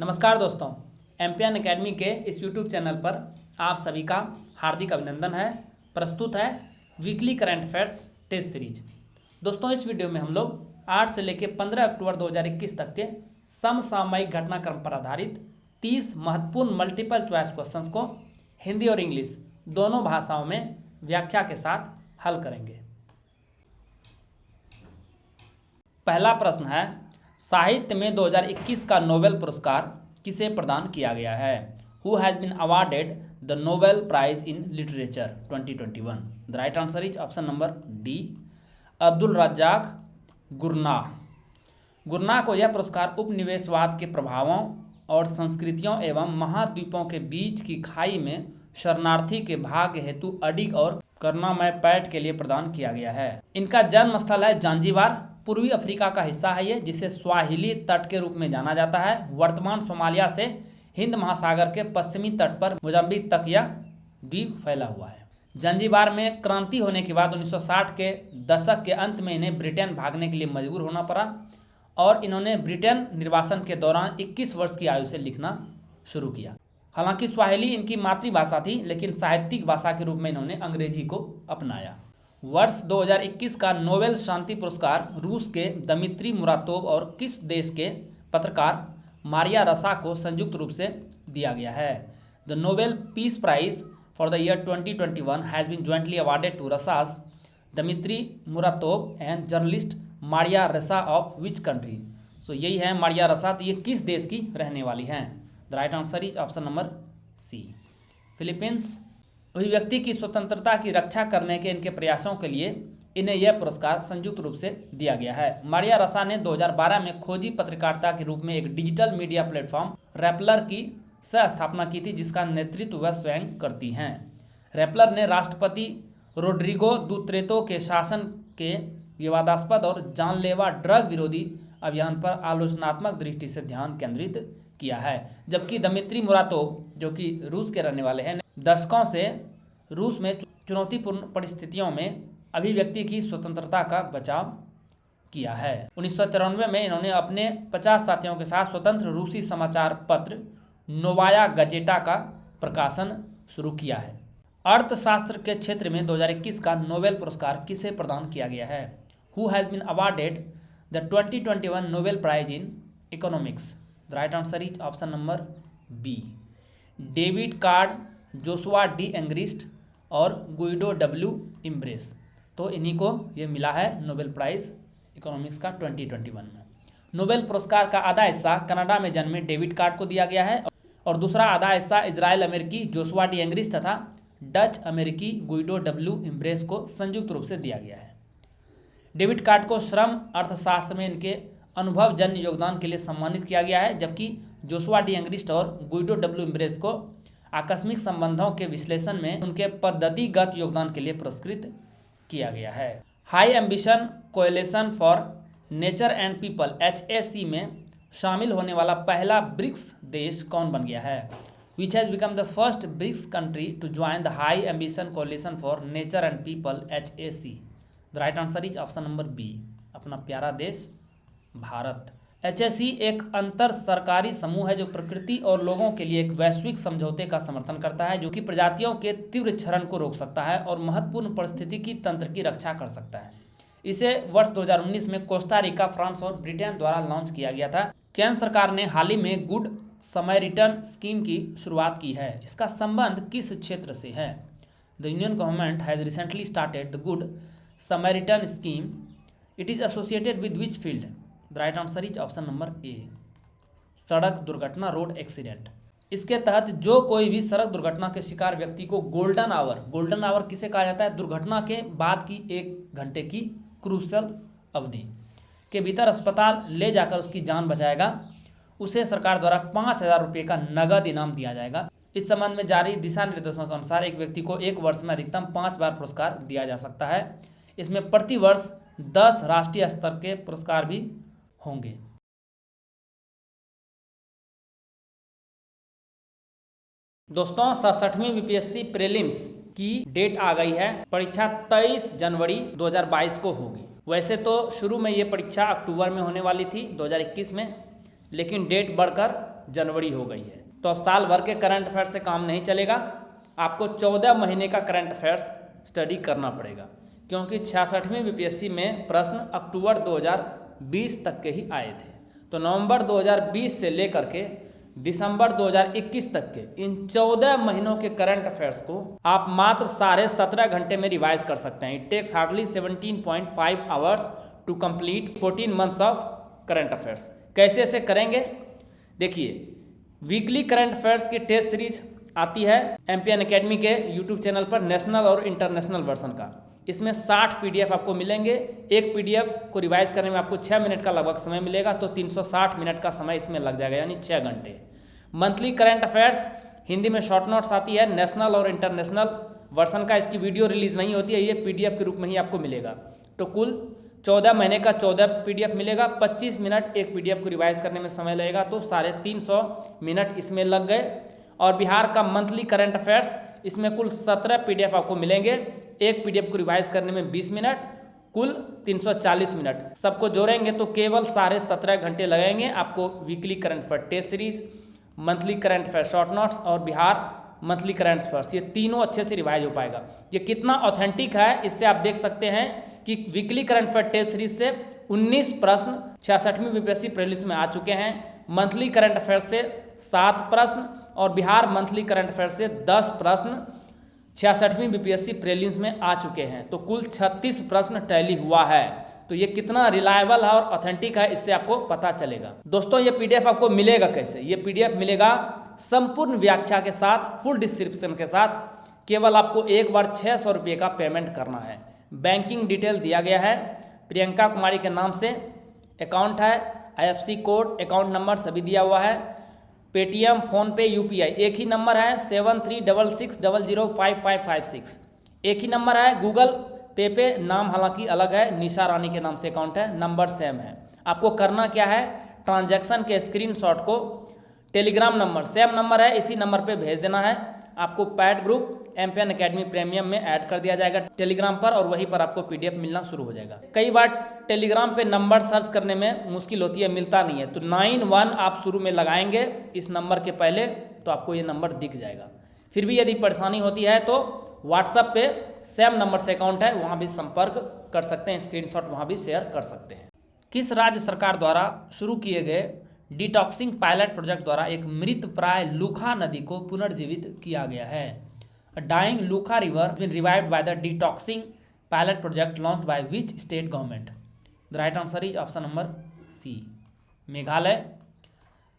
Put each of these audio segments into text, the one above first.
नमस्कार दोस्तों, MPN academy के इस यूट्यूब चैनल पर आप सभी का हार्दिक अभिनंदन है। प्रस्तुत है weekly current affairs test series. दोस्तों, इस वीडियो में हम लोग 8 से लेकर 15 अक्टूबर 2021 तक के समसामयिक घटनाक्रम पर आधारित 30 महत्वपूर्ण मल्टीपल चॉइस क्वेश्चंस को हिंदी और इंग्लिश दोनों भाषाओं में व्याख्या के साथ हल करेंगे। पहला प्रश्न है, साहित्य में 2021 का नोबेल पुरस्कार किसे प्रदान किया गया है? Who has been awarded the Nobel prize in literature 2021? The right answer is option number D, Abdul Razak Gurnah. Gurnah को यह पुरस्कार उपनिवेशवाद के प्रभावों और संस्कृतियों एवं महाद्वीपों के बीच की खाई में शरणार्थी के भाग्य हेतु अडिग और करुणामय पैठ के लिए प्रदान किया गया है। इनका जन्म स्थल है जांजीबार, पूर्वी अफ्रीका का हिस्सा है ये, जिसे स्वाहिली तट के रूप में जाना जाता है। वर्तमान सोमालिया से हिंद महासागर के पश्चिमी तट पर मोजाम्बिक तक यह द्वीप फैला हुआ है। जांजीबार में क्रांति होने के बाद 1960 के दशक के अंत में इन्हें ब्रिटेन भागने के लिए मजबूर होना पड़ा और इन्होंने ब्रिटेन निर्वासन के दौरान 21 वर्ष की आयु से लिखना शुरू किया। हालांकि स्वाहिली इनकी मातृभाषा थी, लेकिन साहित्यिक भाषा के रूप में इन्होंने अंग्रेजी को अपनाया। वर्ष 2021 का नोबेल शांति पुरस्कार रूस के दमित्री मुरातोव और किस देश के पत्रकार मारिया रसा को संयुक्त रूप से दिया गया है? The Nobel peace prize for the year 2021 has been jointly awarded to Russia's Dmitry Muratov and journalist Maria Ressa of which country? सो यही है मारिया रसा, तो ये किस देश की रहने वाली हैं? The right answer is option number C, Philippines. अभिव्यक्ति की स्वतंत्रता की रक्षा करने के इनके प्रयासों के लिए इन्हें यह पुरस्कार संयुक्त रूप से दिया गया है। मारिया रसा ने 2012 में खोजी पत्रकारिता के रूप में एक डिजिटल मीडिया प्लेटफॉर्म रैपलर की सह स्थापना की थी, जिसका नेतृत्व वह स्वयं करती हैं। रैपलर ने राष्ट्रपति रोड्रिगो दुत्रेतो के शासन के विवादास्पद और जानलेवा ड्रग विरोधी अभियान पर आलोचनात्मक दृष्टि से ध्यान केंद्रित किया है, जबकि दमित्री मुरातोव, जो कि रूस के रहने वाले हैं, दशकों से रूस में चुनौतीपूर्ण परिस्थितियों में अभिव्यक्ति की स्वतंत्रता का बचाव किया है। 1993 में इन्होंने अपने 50 साथियों के साथ स्वतंत्र रूसी समाचार पत्र नोवाया गजेटा का प्रकाशन शुरू किया है। अर्थशास्त्र के क्षेत्र में 2021 का नोबेल पुरस्कार किसे प्रदान किया गया है? Who has been awarded the 2021 Nobel prize in economics? The right answer is option number B, David Card, Joshua D Angrist और गुइडो डब्ल्यू इम्ब्रेस। तो इन्हीं को ये मिला है नोबेल प्राइज़ इकोनॉमिक्स का 2021 में। नोबेल पुरस्कार का आधा हिस्सा कनाडा में जन्मे डेविड कार्ड को दिया गया है और दूसरा आधा हिस्सा इजराइल अमेरिकी जोशुआ डी एंग्रिस्ट तथा डच अमेरिकी गुइडो डब्ल्यू इम्ब्रेस को संयुक्त रूप से दिया गया है। डेविड कार्ड को श्रम अर्थशास्त्र में इनके अनुभवजन्य योगदान के लिए सम्मानित किया गया है, जबकि जोशुआ डी एंग्रिस्ट और गुइडो डब्ल्यू इम्ब्रेस को आकस्मिक संबंधों के विश्लेषण में उनके पद्धतिगत योगदान के लिए पुरस्कृत किया गया है। High ambition coalition for nature and people HAC में शामिल होने वाला पहला ब्रिक्स देश कौन बन गया है? Which has become the first BRICS country to join the high ambition coalition for nature and people HAC? The right answer is option number B, अपना प्यारा देश भारत। HAC एक अंतर सरकारी समूह है जो प्रकृति और लोगों के लिए एक वैश्विक समझौते का समर्थन करता है, जो कि प्रजातियों के तीव्र क्षरण को रोक सकता है और महत्वपूर्ण पारिस्थितिकी तंत्र की रक्षा कर सकता है। इसे वर्ष 2019 में कोस्टा रिका, फ्रांस और ब्रिटेन द्वारा लॉन्च किया गया था। केंद्र सरकार ने हाल ही में गुड समैरिटन स्कीम की शुरुआत की है। इसका संबंध किस क्षेत्र से है? The union government has recently started the good Samaritan scheme. It is associated with which field? The right answer is option number ए, सड़क दुर्घटना, रोड एक्सीडेंट। इसके तहत जो कोई भी सड़क दुर्घटना के शिकार व्यक्ति को गोल्डन आवर किसे कहा जाता है? दुर्घटना के बाद की 1 घंटे की क्रूशल अवधि के भीतर अस्पताल ले जाकर उसकी जान बचाएगा, उसे सरकार द्वारा 5,000 रुपये का नगद इनाम दिया जाएगा। इस संबंध में जारी दिशा निर्देशों के अनुसार एक व्यक्ति को 1 वर्ष में अधिकतम 5 बार पुरस्कार दिया जा सकता है। इसमें प्रति वर्ष 10 राष्ट्रीय स्तर के पुरस्कार भी होंगे। दोस्तों, 67वीं बीपीएससी प्रीलिम्स की डेट आ गई है। परीक्षा 23 जनवरी 2022 को होगी। वैसे तो शुरू में ये परीक्षा अक्टूबर में होने वाली थी 2021 में, लेकिन डेट बढ़कर जनवरी हो गई है। तो अब साल भर के करंट अफेयर्स से काम नहीं चलेगा, आपको 14 महीने का करंट अफेयर्स स्टडी करना पड़ेगा, क्योंकि 66वीं बीपीएससी में प्रश्न अक्टूबर 2020 तक के ही आए थे। तो नवंबर 2020 से लेकर के दिसंबर 2021 तक के इन 14 महीनों के करंट अफेयर्स को आप मात्र 17.5 घंटे में रिवाइज कर सकते हैं। It takes hardly 17.5 hours to complete 14 months of current affairs. कैसे ऐसे करेंगे? देखिए, वीकली करंट अफेयर्स की टेस्ट सीरीज आती है एमपीएन एकेडमी के यूट्यूब चैनल पर, नेशनल और इंटरनेशनल वर्जन का। इसमें 60 पीडीएफ आपको मिलेंगे। एक पीडीएफ को रिवाइज करने में आपको 6 मिनट का लगभग समय मिलेगा, तो 360 मिनट का समय इसमें लग जाएगा, यानी 6 घंटे। मंथली करंट अफेयर्स हिंदी में शॉर्ट नोट्स आती है, नेशनल और इंटरनेशनल वर्जन का। इसकी वीडियो रिलीज नहीं होती है, ये पीडीएफ के रूप में ही आपको मिलेगा। तो कुल 14 महीने का 14 पीडीएफ मिलेगा। 25 मिनट एक पीडीएफ को रिवाइज करने में समय लगेगा, तो 350 मिनट इसमें लग गए। और बिहार का मंथली करंट अफेयर्स, इसमें कुल 17 पीडीएफ आपको मिलेंगे। एक पीडीएफ को रिवाइज करने में 20 मिनट, कुल 340 मिनट। सबको जोड़ेंगे तो केवल 17.5 घंटे लगेंगे आपको weekly current affair test series, monthly current affair short notes और बिहार मंथली करंट अफेयर्स, ये तीनों अच्छे से रिवाइज हो पाएगा। ये कितना ऑथेंटिक है इससे आप देख सकते हैं कि weekly current affair test series से 19 प्रश्न 66वीं बीपीएससी प्रीलिम्स में आ चुके हैं, मंथली करंट अफेयर से 7 प्रश्न और बिहार मंथली करंट अफेयर से 10 प्रश्न 66वीं बीपीएससी प्रीलिम्स में आ चुके हैं। तो कुल 36 प्रश्न टैली हुआ है। तो ये कितना रिलायबल है और ऑथेंटिक है इससे आपको पता चलेगा। दोस्तों, ये पीडीएफ आपको मिलेगा कैसे? ये पीडीएफ मिलेगा संपूर्ण व्याख्या के साथ, फुल डिस्क्रिप्शन के साथ। केवल आपको एक बार 600 रुपये का पेमेंट करना है। बैंकिंग डिटेल दिया गया है, प्रियंका कुमारी के नाम से अकाउंट है, आईएफएससी कोड, अकाउंट नंबर सभी दिया हुआ है। पेटीएम, फोनपे, यूपीआई एक ही नंबर है, 7366005556 एक ही नंबर है। गूगल पे पे नाम हालांकि अलग है, निशा रानी के नाम से अकाउंट है, नंबर सेम है। आपको करना क्या है, ट्रांजैक्शन के स्क्रीनशॉट को टेलीग्राम नंबर, सेम नंबर है, इसी नंबर पे भेज देना है। आपको pad group MPN academy premium में ऐड कर दिया जाएगा टेलीग्राम पर, और वहीं पर आपको पीडीएफ मिलना शुरू हो जाएगा। कई बार टेलीग्राम पे नंबर सर्च करने में मुश्किल होती है, मिलता नहीं है, तो 91 आप शुरू में लगाएंगे इस नंबर के पहले, तो आपको ये नंबर दिख जाएगा। फिर भी यदि परेशानी होती है तो व्हाट्सएप पे सेम नंबर से अकाउंट है, वहाँ भी संपर्क कर सकते हैं, स्क्रीनशॉट वहाँ भी शेयर कर सकते हैं। किस राज्य सरकार द्वारा शुरू किए गए डिटॉक्सिंग पायलट प्रोजेक्ट द्वारा एक मृत प्राय लूखा नदी को पुनर्जीवित किया गया है? Dying Lukha river been revived by the detoxing pilot project launch by which state government? The right answer is option number C, Meghalaya.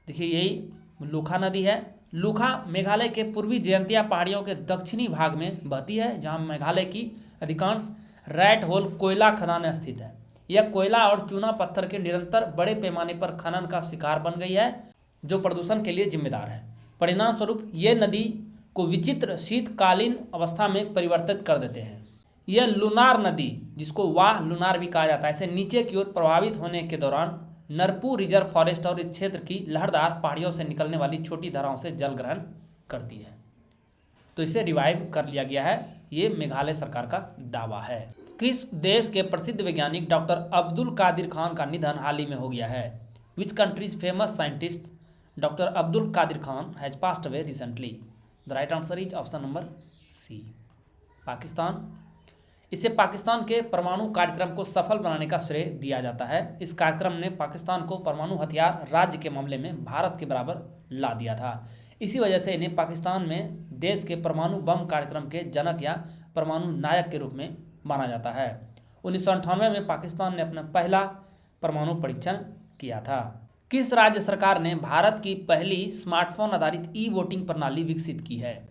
देखिए, यही लूखा नदी है। लूखा मेघालय के पूर्वी जयंतिया पहाड़ियों के दक्षिणी भाग में बहती है, जहां मेघालय की अधिकांश रैट होल कोयला खदान स्थित है। यह कोयला और चूना पत्थर के निरंतर बड़े पैमाने पर खनन का शिकार बन गई है, जो प्रदूषण के लिए जिम्मेदार है। परिणाम स्वरूप ये नदी को विचित्र शीतकालीन अवस्था में परिवर्तित कर देते हैं। यह लूनार नदी, जिसको वाह लूनार भी कहा जाता है, इसे नीचे की ओर प्रभावित होने के दौरान नरपू रिजर्व फॉरेस्ट और इस क्षेत्र की लहरदार पहाड़ियों से निकलने वाली छोटी धाराओं से जल ग्रहण करती है। तो इसे रिवाइव कर लिया गया है, ये मेघालय सरकार का दावा है। किस देश के प्रसिद्ध वैज्ञानिक डॉक्टर अब्दुल कादिर खान का निधन हाल ही में हो गया है? Which country's famous scientist doctor Abdul Qadir Khan has passed away recently? The right answer is option number C, Pakistan. इसे पाकिस्तान के परमाणु कार्यक्रम को सफल बनाने का श्रेय दिया जाता है। इस कार्यक्रम ने पाकिस्तान को परमाणु हथियार राज्य के मामले में भारत के बराबर ला दिया था। इसी वजह से इन्हें पाकिस्तान में देश के परमाणु बम कार्यक्रम के जनक या परमाणु नायक के रूप में माना जाता है। 1998 में पाकिस्तान ने अपना पहला परमाणु परीक्षण किया था। किस राज्य सरकार ने भारत की पहली स्मार्टफोन आधारित ई वोटिंग प्रणाली विकसित की है?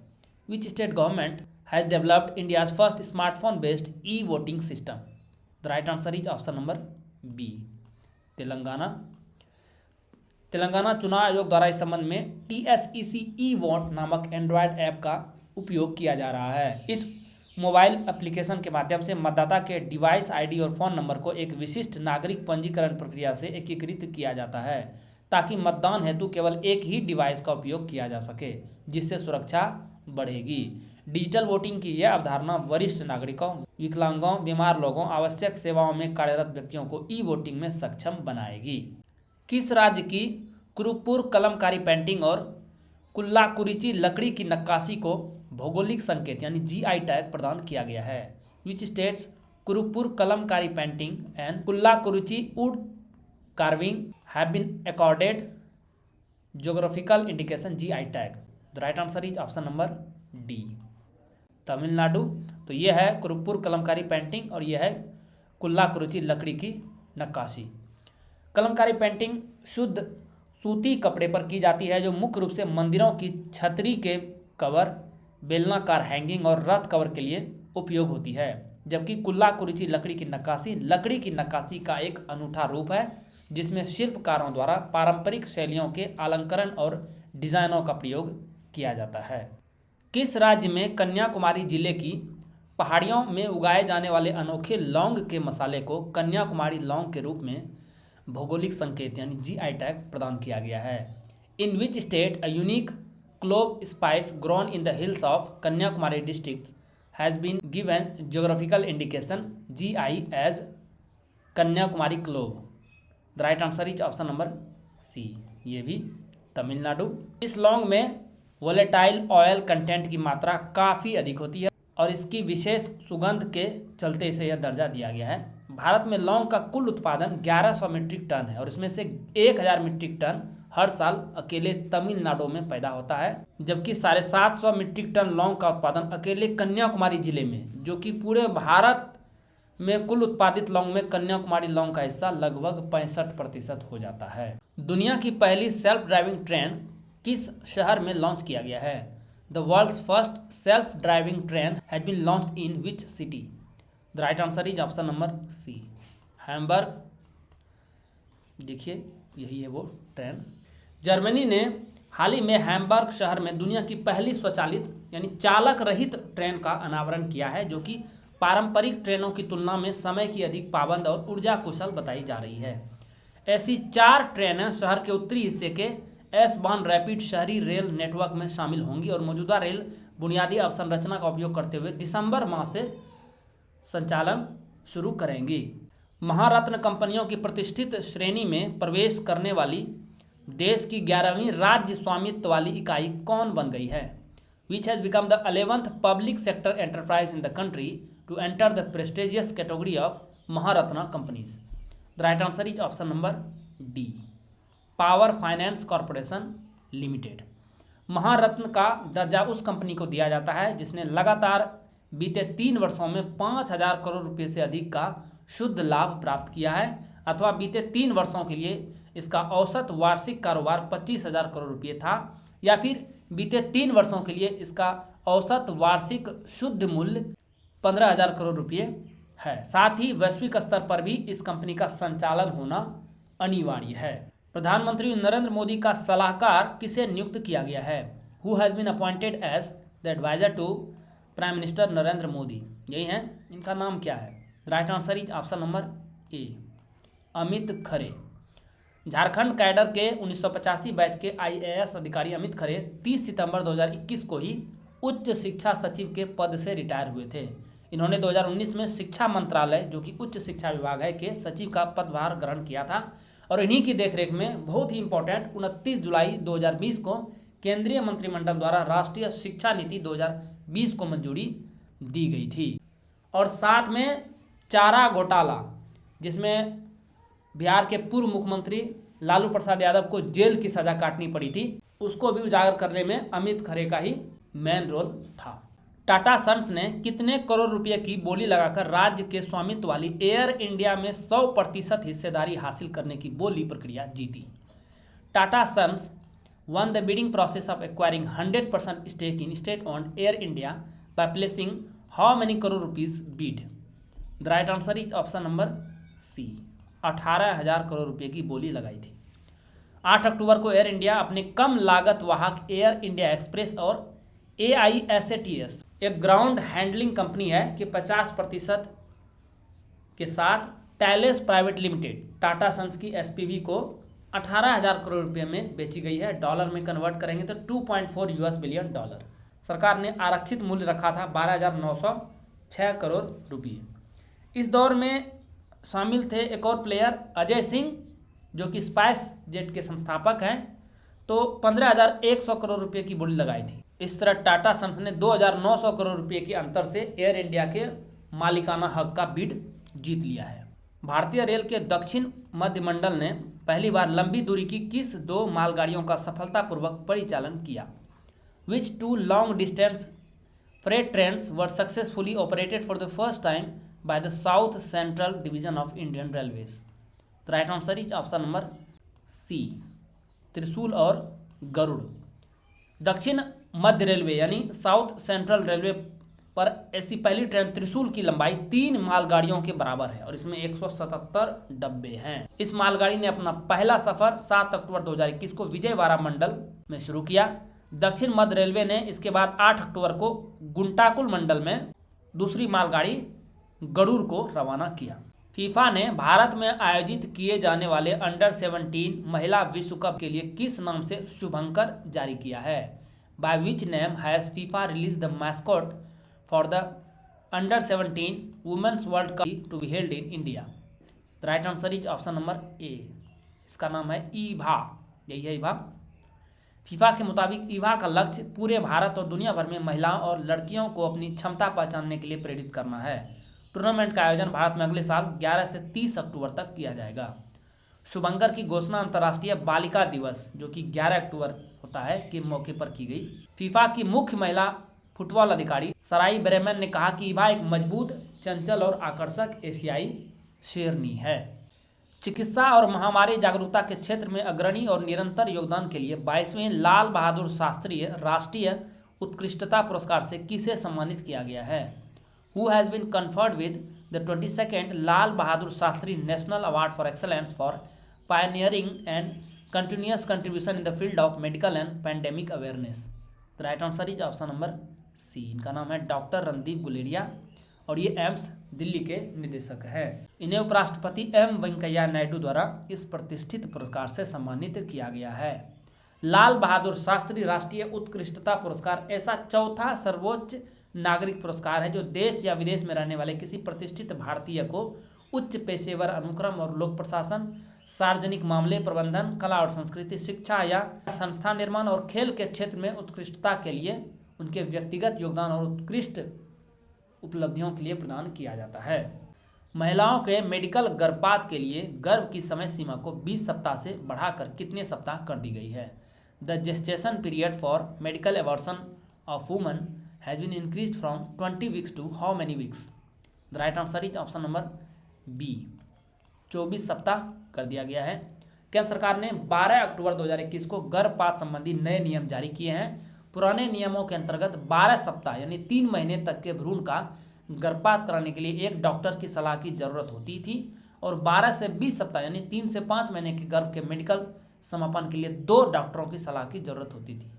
Which state government has developed India's first smartphone based e voting system? The right answer is option number B, Telangana. Telangana चुनाव आयोग द्वारा इस संबंध में TSEC ई वोट नामक एंड्रॉयड ऐप का उपयोग किया जा रहा है। इस मोबाइल एप्लीकेशन के माध्यम से मतदाता के डिवाइस आईडी और फ़ोन नंबर को एक विशिष्ट नागरिक पंजीकरण प्रक्रिया से एकीकृत किया जाता है, ताकि मतदान हेतु केवल एक ही डिवाइस का उपयोग किया जा सके, जिससे सुरक्षा बढ़ेगी। डिजिटल वोटिंग की यह अवधारणा वरिष्ठ नागरिकों, विकलांगों, बीमार लोगों, आवश्यक सेवाओं में कार्यरत व्यक्तियों को ई वोटिंग में सक्षम बनाएगी। किस राज्य की कुरुपुर कलमकारी पेंटिंग और कुल्लाकुरिची लकड़ी की नक्काशी को भौगोलिक संकेत यानी जीआई टैग प्रदान किया गया है? Which states Karuppur Kalamkari painting and Kallakurichi wood carving have been accorded geographical indication GI tag? The right answer is option number D, Tamil Nadu. तो ये है कुरुपुर कलमकारी पेंटिंग और ये है कुल्लाकुरिची लकड़ी की नक्काशी। कलमकारी पेंटिंग शुद्ध सूती कपड़े पर की जाती है जो मुख्य रूप से मंदिरों की छतरी के कवर, बेलनाकार हैंगिंग और रथ कवर के लिए उपयोग होती है, जबकि कुल्लाकुरिची लकड़ी की नक्काशी का एक अनूठा रूप है जिसमें शिल्पकारों द्वारा पारंपरिक शैलियों के अलंकरण और डिजाइनों का प्रयोग किया जाता है। किस राज्य में कन्याकुमारी जिले की पहाड़ियों में उगाए जाने वाले अनोखे लौंग के मसाले को कन्याकुमारी लौंग के रूप में भौगोलिक संकेत यानी जीआई टैग प्रदान किया गया है? In which state a unique clove spice grown in the hills of Kanyakumari district has been given geographical indication GI as Kanyakumari clove? The right answer is option number C, ये भी तमिलनाडु। इस लौंग में वोलेटाइल ऑयल कंटेंट की मात्रा काफ़ी अधिक होती है और इसकी विशेष सुगंध के चलते इसे यह दर्जा दिया गया है। भारत में लौंग का कुल उत्पादन 1100 मीट्रिक टन है और इसमें से 1000 मीट्रिक टन हर साल अकेले तमिलनाडु में पैदा होता है, जबकि 750 मीट्रिक टन लौंग का उत्पादन अकेले कन्याकुमारी जिले में, जो कि पूरे भारत में कुल उत्पादित लौंग में कन्याकुमारी लौंग का हिस्सा लगभग 65% हो जाता है। दुनिया की पहली सेल्फ ड्राइविंग ट्रेन किस शहर में लॉन्च किया गया है? The world's first self driving train has been launched in which city? The right answer is option number C, Hamburg. देखिए यही है वो ट्रेन। जर्मनी ने हाल ही में हैम्बर्ग शहर में दुनिया की पहली स्वचालित यानी चालक रहित ट्रेन का अनावरण किया है, जो कि पारंपरिक ट्रेनों की तुलना में समय की अधिक पाबंद और ऊर्जा कुशल बताई जा रही है। ऐसी 4 ट्रेनें शहर के उत्तरी हिस्से के एस-बान रैपिड शहरी रेल नेटवर्क में शामिल होंगी और मौजूदा रेल बुनियादी अवसंरचना का उपयोग करते हुए दिसंबर माह से संचालन शुरू करेंगी। महारत्न कंपनियों की प्रतिष्ठित श्रेणी में प्रवेश करने वाली देश की 11वीं राज्य स्वामित्व वाली इकाई कौन बन गई है? Which has become the 11th public sector enterprise in the country to enter the prestigious category of Maharatna companies? The right answer is option number D, power finance corporation limited. Maharatna का दर्जा उस कंपनी को दिया जाता है जिसने लगातार बीते 3 वर्षों में 5,000 करोड़ रुपये से अधिक का शुद्ध लाभ प्राप्त किया है, अथवा बीते 3 वर्षों के लिए इसका औसत वार्षिक कारोबार 25,000 करोड़ रुपये था, या फिर बीते 3 वर्षों के लिए इसका औसत वार्षिक शुद्ध मूल्य 15,000 करोड़ रुपये है। साथ ही वैश्विक स्तर पर भी इस कंपनी का संचालन होना अनिवार्य है। प्रधानमंत्री नरेंद्र मोदी का सलाहकार किसे नियुक्त किया गया है? Who has been appointed as the adviser to prime minister Narendra Modi? यही है, इनका नाम क्या है? Right answer is option number A, Amit Khare. Jharkhand cadre के 1985 बैच के IAS अधिकारी अमित खरे 30 सितंबर 2021 को ही उच्च शिक्षा सचिव के पद से रिटायर हुए थे। इन्होंने 2019 में शिक्षा मंत्रालय, जो कि उच्च शिक्षा विभाग है, के सचिव का पदभार ग्रहण किया था और इन्हीं की देखरेख में बहुत ही इंपॉर्टेंट 29 जुलाई 2020 को केंद्रीय मंत्रिमंडल द्वारा राष्ट्रीय शिक्षा नीति 2020 को मंजूरी दी गई थी। और साथ में चारा घोटाला, जिसमें बिहार के पूर्व मुख्यमंत्री लालू प्रसाद यादव को जेल की सजा काटनी पड़ी थी, उसको भी उजागर करने में अमित खरे का ही मेन रोल था। टाटा सन्स ने कितने करोड़ रुपए की बोली लगाकर राज्य के स्वामित्व वाली एयर इंडिया में 100% हिस्सेदारी हासिल करने की बोली प्रक्रिया जीती? Tata sons won the bidding process of acquiring 100% stake in state owned Air India by placing how many crore rupees bid? The right answer is option number C, 18,000 crore रुपए की बोली लगाई थी। 8 अक्टूबर को एयर इंडिया अपने कम लागत वाहक एयर इंडिया एक्सप्रेस और AISATS, एक ग्राउंड हैंडलिंग कंपनी है, कि 50% के साथ Thales private limited Tata sons की SPV को 18,000 करोड़ रुपए में बेची गई है। डॉलर में कन्वर्ट करेंगे तो $2.4 बिलियन। सरकार ने आरक्षित मूल्य रखा था 12,906 करोड़ रुपये। इस दौर में शामिल थे एक और प्लेयर अजय सिंह जो कि स्पाइस जेट के संस्थापक हैं, तो 15,100 करोड़ रुपए की बोली लगाई थी। इस तरह टाटा सन्स ने 2,900 करोड़ रुपए के अंतर से एयर इंडिया के मालिकाना हक का बिड जीत लिया है। भारतीय रेल के दक्षिण मध्य मंडल ने पहली बार लंबी दूरी की किस 2 मालगाड़ियों का सफलतापूर्वक परिचालन किया? विच 2 long distance freight trains were successfully operated for the first time by the South Central Division of Indian Railways? The right answer is option number C, त्रिशूल और गरुड़। दक्षिण मध्य रेलवे यानी साउथ सेंट्रल रेलवे पर ऐसी पहली ट्रेन त्रिशूल की लंबाई 3 मालगाड़ियों के बराबर है और इसमें 177 डब्बे हैं। इस मालगाड़ी ने अपना पहला सफर 7 अक्टूबर 2021 को विजयवाड़ा मंडल में शुरू किया। दक्षिण मध्य रेलवे ने इसके बाद 8 अक्टूबर को गुंटाकुल मंडल में दूसरी मालगाड़ी गरुड़ को रवाना किया। फीफा ने भारत में आयोजित किए जाने वाले अंडर 17 महिला विश्व कप के लिए किस नाम से शुभंकर जारी किया है? By which name has FIFA release the mascot for the under 17 women's world cup to be held in India? The right answer is option number A, इसका नाम है ईभा। यही है ईभा। फीफा के मुताबिक ईभा का लक्ष्य पूरे भारत और दुनिया भर में महिलाओं और लड़कियों को अपनी क्षमता पहचानने के लिए प्रेरित करना है। टूर्नामेंट का आयोजन भारत में अगले साल 11 से 30 अक्टूबर तक किया जाएगा। शुभंकर की घोषणा अंतर्राष्ट्रीय बालिका दिवस जो कि 11 अक्टूबर होता है के मौके पर की गई। फीफा की मुख्य महिला फुटबॉल अधिकारी सराई ब्रेमेन ने कहा कि ईभा एक मजबूत, चंचल और आकर्षक एशियाई शेरनी है। चिकित्सा और महामारी जागरूकता के क्षेत्र में अग्रणी और निरंतर योगदान के लिए 22वें लाल बहादुर शास्त्री राष्ट्रीय उत्कृष्टता पुरस्कार से किसे सम्मानित किया गया है? Who has been conferred with the 22nd Lal Bahadur Shastri national award for excellence for pioneering and continuous contribution in the field of medical and pandemic awareness? The right answer is option number C, इनका नाम है doctor Randeep Guleria और ये AIIMS Delhi के निदेशक हैं। इन्हें उपराष्ट्रपति एम वेंकैया नायडू द्वारा इस प्रतिष्ठित पुरस्कार से सम्मानित किया गया है। लाल बहादुर शास्त्री राष्ट्रीय उत्कृष्टता पुरस्कार ऐसा चौथा सर्वोच्च नागरिक पुरस्कार है जो देश या विदेश में रहने वाले किसी प्रतिष्ठित भारतीय को उच्च पेशेवर अनुक्रम और लोक प्रशासन, सार्वजनिक मामले प्रबंधन, कला और संस्कृति, शिक्षा या संस्था निर्माण और खेल के क्षेत्र में उत्कृष्टता के लिए उनके व्यक्तिगत योगदान और उत्कृष्ट उपलब्धियों के लिए प्रदान किया जाता है। महिलाओं के मेडिकल गर्भपात के लिए गर्भ की समय सीमा को 20 सप्ताह से बढ़ाकर कितने सप्ताह कर दी गई है? The gestation period for medical abortion of woman has been increase from 20 weeks to how many weeks? The right answer is option number B, 24 सप्ताह कर दिया गया है। केंद्र सरकार ने 12 अक्टूबर 2021 को गर्भपात संबंधी नए नियम जारी किए हैं। पुराने नियमों के अंतर्गत 12 सप्ताह यानी 3 महीने तक के भ्रूण का गर्भपात कराने के लिए एक डॉक्टर की सलाह की जरूरत होती थी और 12 से 20 सप्ताह यानी 3 से 5 महीने के गर्भ के मेडिकल समापन के लिए 2 डॉक्टरों की सलाह की जरूरत होती थी।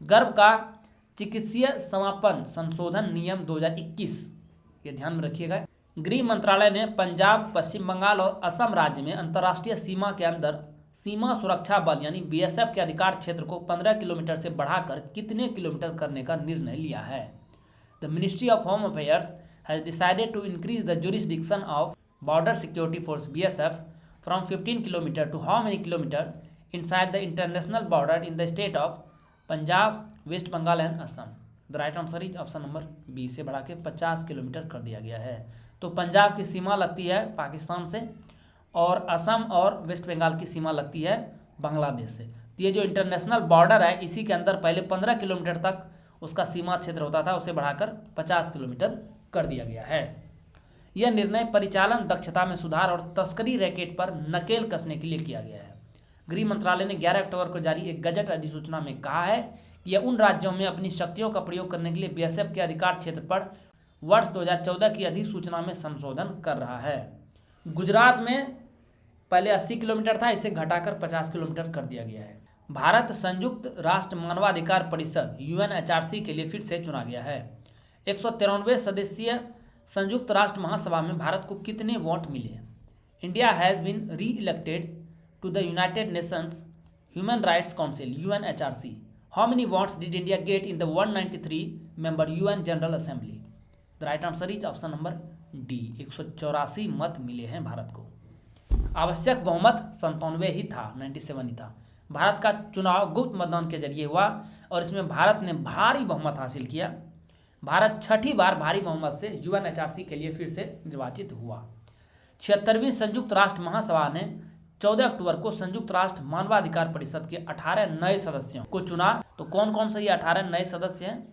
गर्भ का चिकित्सीय समापन संशोधन नियम 2021 ये ध्यान में रखिएगा। गृह मंत्रालय ने पंजाब, पश्चिम बंगाल और असम राज्य में अंतर्राष्ट्रीय सीमा के अंदर सीमा सुरक्षा बल यानी बीएसएफ के अधिकार क्षेत्र को 15 किलोमीटर से बढ़ाकर कितने किलोमीटर करने का निर्णय लिया है? The ministry of home affairs has decided to increase the jurisdiction of border security force BSF from 15 kilometre to how many kilometre inside the international border in the state of Punjab, West Bengal and Assam? The right answer is option number B, से बढ़ा के 50 kilometre कर दिया गया है। तो पंजाब की सीमा लगती है पाकिस्तान से और असम और वेस्ट बंगाल की सीमा लगती है बांग्लादेश से। तो ये जो इंटरनेशनल बॉर्डर है इसी के अंदर पहले 15 किलोमीटर तक उसका सीमा क्षेत्र होता था, उसे बढ़ाकर 50 किलोमीटर कर दिया गया है। यह निर्णय परिचालन दक्षता में सुधार और तस्करी रैकेट पर नकेल कसने के लिए किया गया है। गृह मंत्रालय ने 11 अक्टूबर को जारी एक गजट अधिसूचना में कहा है कि यह उन राज्यों में अपनी शक्तियों का प्रयोग करने के लिए बीएसएफ के अधिकार क्षेत्र पर वर्ष 2014 की अधिसूचना में संशोधन कर रहा है। गुजरात में पहले 80 किलोमीटर था, इसे घटाकर 50 किलोमीटर कर दिया गया है। भारत संयुक्त राष्ट्र मानवाधिकार परिषद यूएनएचआरसी के लिए फिर से चुना गया है। 193 सदस्यीय संयुक्त राष्ट्र महासभा में भारत को कितने वोट मिले? India has been re elected to the United Nations Human Rights Council UNHRC. How many votes did India get in the 193 member UN General Assembly? The right answer is option number D, 184 मत मिले हैं भारत को। आवश्यक बहुमत 97 ही था, 97 ही था। भारत का चुनाव गुप्त मतदान के जरिए हुआ और इसमें भारत ने भारी बहुमत हासिल किया। भारत छठी बार भारी बहुमत से यूएनएचआरसी के लिए फिर से निर्वाचित हुआ। 76वीं संयुक्त राष्ट्र महासभा ने 14 अक्टूबर को संयुक्त राष्ट्र मानवाधिकार परिषद के 18 नए सदस्यों को चुना। तो कौन कौन से ये 18 नए सदस्य हैं?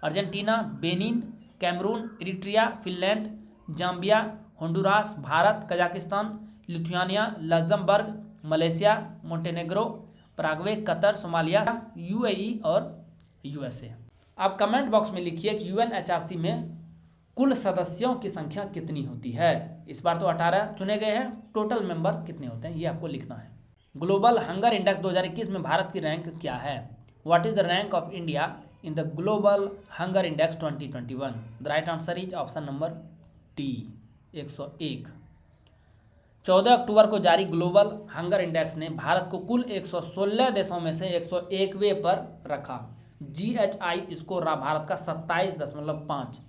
Argentina, Benin, Cameroon, Eritrea, Finland, Zambia, Honduras, Bharat, Kazakhstan, Lithuania, Luxembourg, Malaysia, Montenegro, Paraguay, Qatar, Somalia, UAE और यूएसए। आप कमेंट बॉक्स में लिखिए कि यूएनएचआरसी में कुल सदस्यों की संख्या कितनी होती है। इस बार तो 18 चुने गए हैं, टोटल मेंबर कितने होते हैं ये आपको लिखना है। ग्लोबल हंगर इंडेक्स 2021 में भारत की रैंक क्या है? What is the rank of India in the global hunger index 2021? The right answer is option number D, 101। 14 अक्टूबर को जारी ग्लोबल हंगर इंडेक्स ने भारत को कुल 116 देशों में से 101वें पर रखा। GHI स्कोर रहा भारत का 27.5।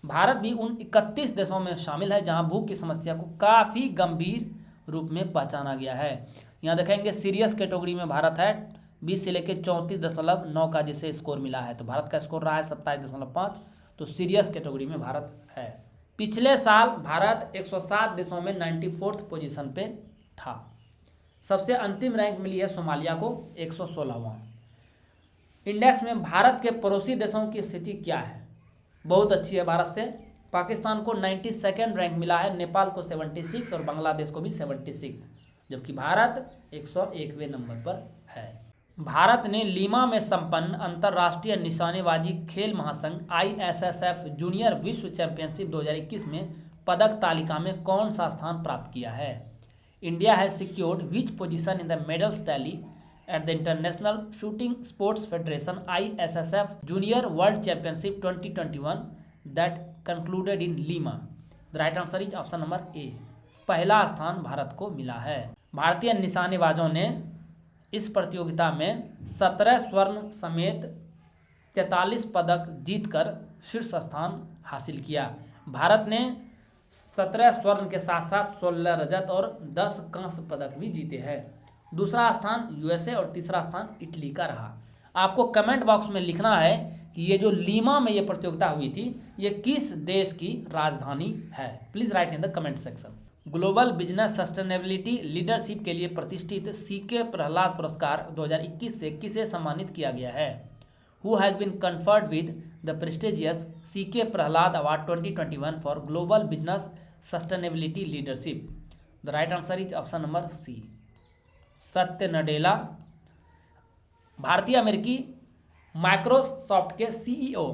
भारत भी उन 31 देशों में शामिल है जहां भूख की समस्या को काफ़ी गंभीर रूप में पहचाना गया है। यहाँ देखेंगे सीरियस कैटेगरी में भारत है 20 से लेकर 34.9 का जिसे स्कोर मिला है। तो भारत का स्कोर रहा है 27.5। तो सीरियस कैटेगरी में भारत है। पिछले साल भारत 107 देशों में 94th पोजीशन पे था। सबसे अंतिम रैंक मिली है सोमालिया को 116वां। इंडेक्स में भारत के पड़ोसी देशों की स्थिति क्या है? बहुत अच्छी है भारत से। पाकिस्तान को 92nd रैंक मिला है, नेपाल को 76 और बांग्लादेश को भी 76, जबकि भारत 101वें नंबर पर है। भारत ने लीमा में संपन्न अंतर्राष्ट्रीय निशानेबाजी खेल महासंघ ISSF जूनियर विश्व चैंपियनशिप 2021 में पदक तालिका में कौन सा स्थान प्राप्त किया है? India has secured which position in the medals tally at the International Shooting Sports Federation ISSF Junior World Championship 2021 that concluded in Lima? The right answer is option number A. पहला स्थान भारत को मिला है। भारतीय निशानेबाजों ने इस प्रतियोगिता में 17 स्वर्ण समेत 43 पदक जीतकर शीर्ष स्थान हासिल किया। भारत ने 17 स्वर्ण के साथ साथ 16 रजत और 10 कांस्य पदक भी जीते हैं। दूसरा स्थान यूएसए और तीसरा स्थान इटली का रहा। आपको कमेंट बॉक्स में लिखना है कि ये जो लीमा में ये प्रतियोगिता हुई थी ये किस देश की राजधानी है। Please right in the comment section. Global business sustainability leadership के लिए प्रतिष्ठित सीके प्रहलाद पुरस्कार 2021 से किसे सम्मानित किया गया है? Who has been conferred with the prestigious CK Prahalad award 2021 for global business sustainability leadership? The right answer is option number C, Satya Nadella. भारतीय अमेरिकी माइक्रोसॉफ्ट के CEO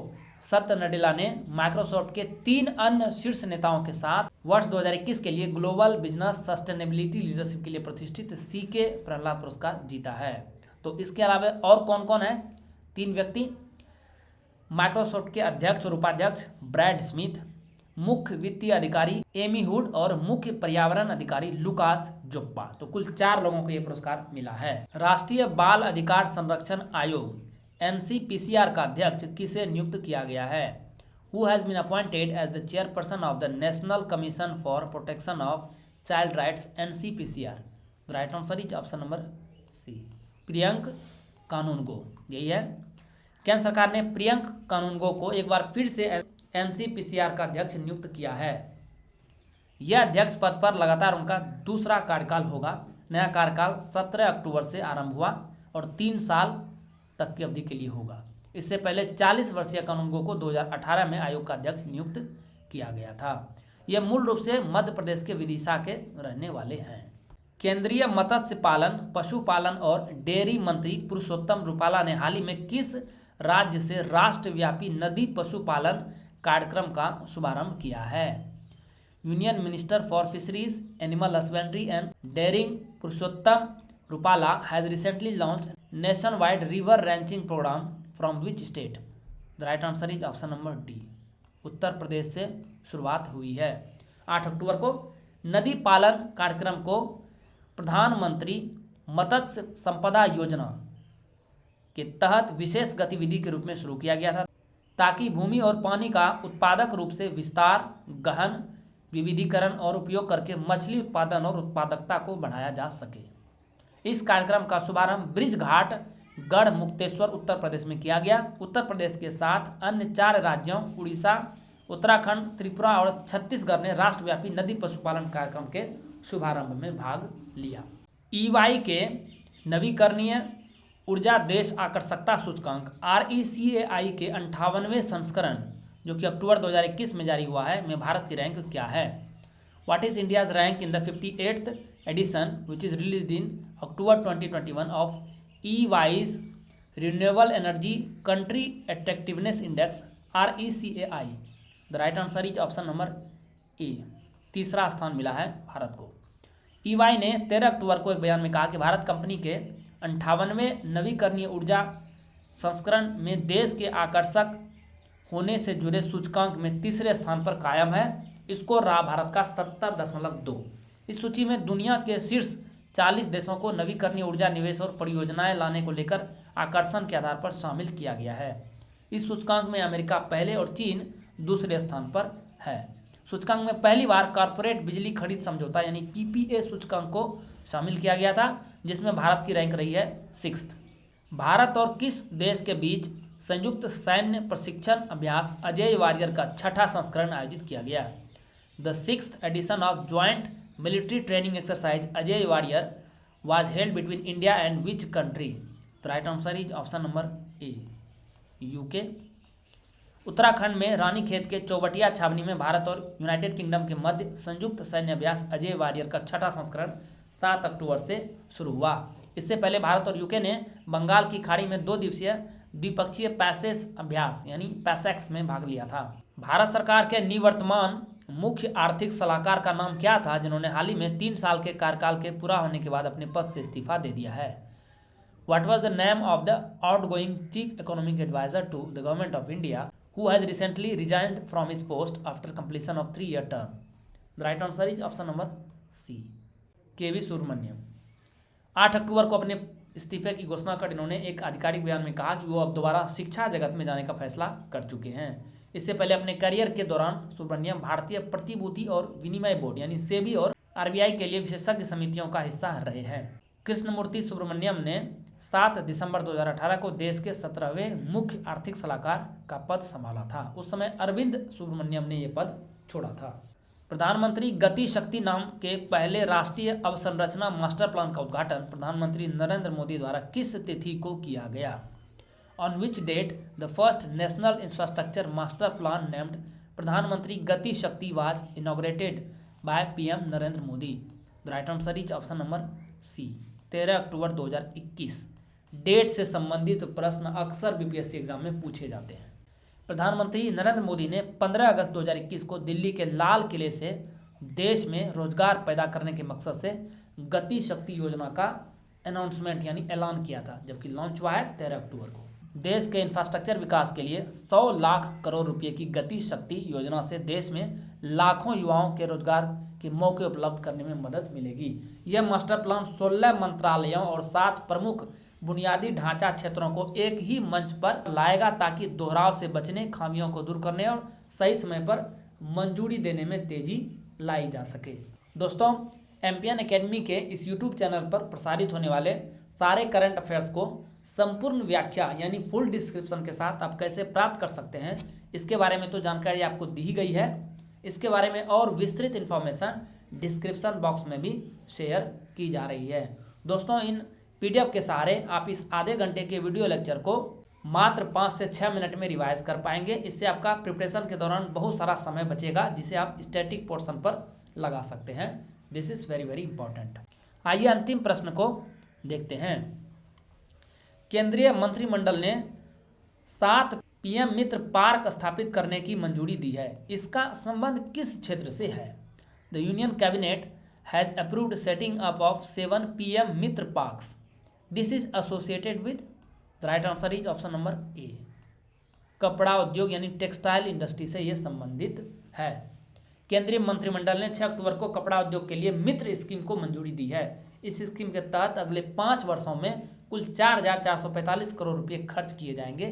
सत्य नडेला ने माइक्रोसॉफ्ट के 3 अन्य शीर्ष नेताओं के साथ वर्ष 2021 के लिए ग्लोबल बिजनेस सस्टेनेबिलिटी लीडरशिप के लिए प्रतिष्ठित सीके प्रहलाद पुरस्कार जीता है। तो इसके अलावा और कौन कौन है? 3 व्यक्ति, माइक्रोसॉफ्ट के अध्यक्ष और उपाध्यक्ष ब्रैड स्मिथ, मुख्य वित्तीय अधिकारी एमी हुड और मुख्य पर्यावरण अधिकारी लुकास जोप्पा। तो कुल 4 लोगों को यह पुरस्कार मिला है। राष्ट्रीय बाल अधिकार संरक्षण आयोग NCPCR का अध्यक्ष किसे नियुक्त किया गया है? Who has been appointed as the chairperson of the national commission for protection of child rights NCPCR? Right answer is option number C, Priyank Kanoongo. यही है। केंद्र सरकार ने प्रियंक कानूनगो को एक बार फिर से NCPCR का अध्यक्ष नियुक्त किया है। यह अध्यक्ष पद पर लगातार उनका दूसरा कार्यकाल होगा। नया कार्यकाल 17 अक्टूबर से आरंभ हुआ और 3 साल तक की अवधि के लिए होगा। इससे पहले 40 वर्षीय कानूनगो को 2018 में आयोग का अध्यक्ष नियुक्त किया गया था। यह मूल रूप से मध्य प्रदेश के विदिशा के रहने वाले हैं। केंद्रीय मत्स्य पालन, पशुपालन और डेयरी मंत्री पुरुषोत्तम रूपाला ने हाल ही में किस राज्य से राष्ट्रव्यापी नदी पशुपालन कार्यक्रम का शुभारंभ किया है? Union minister for fisheries, animal husbandry and dairying Purushottam Rupala has recently launched nationwide river ranching programme from which state? The right answer is option number D, Uttar Pradesh से शुरुआत हुई है। 8 अक्टूबर को नदी पालन कार्यक्रम को प्रधानमंत्री मत्स्य संपदा योजना के तहत विशेष गतिविधि के रूप में शुरू किया गया था ताकि भूमि और पानी का उत्पादक रूप से विस्तार, गहन विविधीकरण और उपयोग करके मछली उत्पादन और उत्पादकता को बढ़ाया जा सके। इस कार्यक्रम का शुभारंभ ब्रिज घाट गढ़ मुक्तेश्वर उत्तर प्रदेश में किया गया। उत्तर प्रदेश के साथ अन्य 4 राज्यों उड़ीसा, उत्तराखंड, त्रिपुरा और छत्तीसगढ़ ने राष्ट्रव्यापी नदी पशुपालन कार्यक्रम के शुभारंभ में भाग लिया। EY के नवीकरणीय ऊर्जा देश आकर्षकता सूचकांक RECAI के 58वें संस्करण जो कि अक्टूबर 2021 में जारी हुआ है में भारत की रैंक क्या है? What is India's rank in the 58th edition which is released in October 2021 of EY's renewable energy country attractiveness index RECAI? The right answer is option number A, तीसरा स्थान मिला है भारत को। EY ने 13 अक्टूबर को एक बयान में कहा कि भारत कंपनी के 58वें नवीकरणीय ऊर्जा संस्करण में देश के आकर्षक होने से जुड़े सूचकांक में तीसरे स्थान पर कायम है। स्कोर रहा भारत का 70.2। इस सूची में दुनिया के शीर्ष 40 देशों को नवीकरणीय ऊर्जा निवेश और परियोजनाएं लाने को लेकर आकर्षण के आधार पर शामिल किया गया है। इस सूचकांक में अमेरिका पहले और चीन दूसरे स्थान पर है। सूचकांक में पहली बार कॉरपोरेट बिजली खरीद समझौता यानी PPA सूचकांक को शामिल किया गया था, जिसमें भारत की रैंक रही है 6th। भारत और किस देश के बीच संयुक्त सैन्य प्रशिक्षण अभ्यास अजय वारियर का 6ठा संस्करण आयोजित किया गया? The 6th edition of joint military training exercise Ajay warrior was held between India and which country? The right answer is option number A, UK। Uttarakhand में रानीखेत के चौबटिया छावनी में भारत और यूनाइटेड किंगडम के मध्य संयुक्त सैन्य अभ्यास अजय वारियर का 6ठा संस्करण 7 अक्टूबर से शुरू हुआ। इससे पहले भारत और UK ने बंगाल की खाड़ी में 2 दिवसीय द्विपक्षीय पैसेज अभ्यास यानी पैसेक्स में भाग लिया था। भारत सरकार के निवर्तमान मुख्य आर्थिक सलाहकार का नाम क्या था, जिन्होंने हाल ही में 3 साल के कार्यकाल के पूरा होने के बाद अपने पद से इस्तीफा दे दिया है? What was the name of the outgoing chief economic advisor to the government of India who has recently resigned from his post after completion of 3-year term? The right answer is option number C, KV Subramaniam. 8 अक्टूबर को अपने इस्तीफे की घोषणा कर इन्होंने एक आधिकारिक बयान में कहा कि वो अब दोबारा शिक्षा जगत में जाने का फैसला कर चुके हैं। इससे पहले अपने करियर के दौरान सुब्रमण्यम भारतीय प्रतिभूति और विनिमय बोर्ड यानी सेबी और RBI के लिए विशेषज्ञ समितियों का हिस्सा रहे हैं। कृष्णमूर्ति सुब्रमण्यम ने 7 दिसंबर 2018 को देश के 17वें मुख्य आर्थिक सलाहकार का पद संभाला था। उस समय अरविंद सुब्रमण्यम ने यह पद छोड़ा था। प्रधानमंत्री गति शक्ति नाम के पहले राष्ट्रीय अवसंरचना मास्टर प्लान का उद्घाटन प्रधानमंत्री नरेंद्र मोदी द्वारा किस तिथि को किया गया? On which date the first national infrastructure master plan named Pradhan Mantri Gati Shakti was inaugurated by PM Narendra Modi? The right answer is option number C, 13 October 2021। Date से संबंधित प्रश्न अक्सर BPSC एग्जाम में पूछे जाते हैं। प्रधानमंत्री नरेंद्र मोदी ने 15 अगस्त 2021 को दिल्ली के लाल किले से देश में रोजगार पैदा करने के मकसद से गति शक्ति योजना का अनाउंसमेंट यानी ऐलान किया था, जबकि लॉन्च हुआ है 13 अक्टूबर को। देश के इंफ्रास्ट्रक्चर विकास के लिए 100 लाख करोड़ रुपए की गति शक्ति योजना से देश में लाखों युवाओं के रोजगार के मौके उपलब्ध करने में मदद मिलेगी। यह मास्टर प्लान 16 मंत्रालयों और 7 प्रमुख बुनियादी ढांचा क्षेत्रों को एक ही मंच पर लाएगा ताकि दोहराव से बचने, खामियों को दूर करने और सही समय पर मंजूरी देने में तेजी लाई जा सके। दोस्तों, एमपीएन एकेडमी के इस यूट्यूब चैनल पर प्रसारित होने वाले सारे करंट अफेयर्स को संपूर्ण व्याख्या यानी फुल डिस्क्रिप्शन के साथ आप कैसे प्राप्त कर सकते हैं, इसके बारे में तो जानकारी आपको दी गई है। इसके बारे में और विस्तृत इन्फॉर्मेशन डिस्क्रिप्शन बॉक्स में भी शेयर की जा रही है। दोस्तों, इन PDF के सहारे आप इस आधे घंटे के वीडियो लेक्चर को मात्र 5 से 6 मिनट में रिवाइज कर पाएंगे। इससे आपका प्रिपरेशन के दौरान बहुत सारा समय बचेगा, जिसे आप स्टैटिक पोर्शन पर लगा सकते हैं। This is very very important. आइए अंतिम प्रश्न को देखते हैं। केंद्रीय मंत्रिमंडल ने 7 PM मित्र पार्क स्थापित करने की मंजूरी दी है। इसका संबंध किस क्षेत्र से है? The union cabinet has approved setting up of 7 PM Mitra parks. This is associated with, the right answer is option number ए, कपड़ा उद्योग यानी टेक्सटाइल इंडस्ट्री से यह संबंधित है। केंद्रीय मंत्रिमंडल ने 6 अक्टूबर को कपड़ा उद्योग के लिए मित्र स्कीम को मंजूरी दी है। इस स्कीम के तहत अगले 5 वर्षों में कुल 4,445 करोड़ रुपये खर्च किए जाएंगे।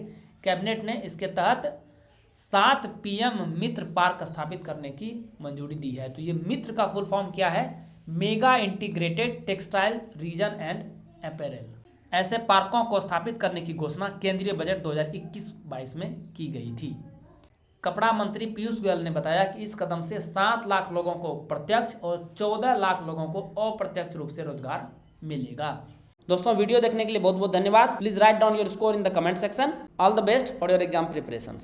कैबिनेट ने इसके तहत 7 PM मित्र पार्क स्थापित करने की मंजूरी दी है। तो ये मित्र का फुल फॉर्म क्या है? Mega integrated textile region and apparel. ऐसे पार्कों को स्थापित करने की घोषणा केंद्रीय बजट 2021-22 में की गई थी। कपड़ा मंत्री पीयूष गोयल ने बताया कि इस कदम से 7 लाख लोगों को प्रत्यक्ष और 14 लाख लोगों को अप्रत्यक्ष रूप से रोजगार मिलेगा। दोस्तों, वीडियो देखने के लिए बहुत बहुत धन्यवाद। Please write down your score in the comment section. All the best for your exam preparations.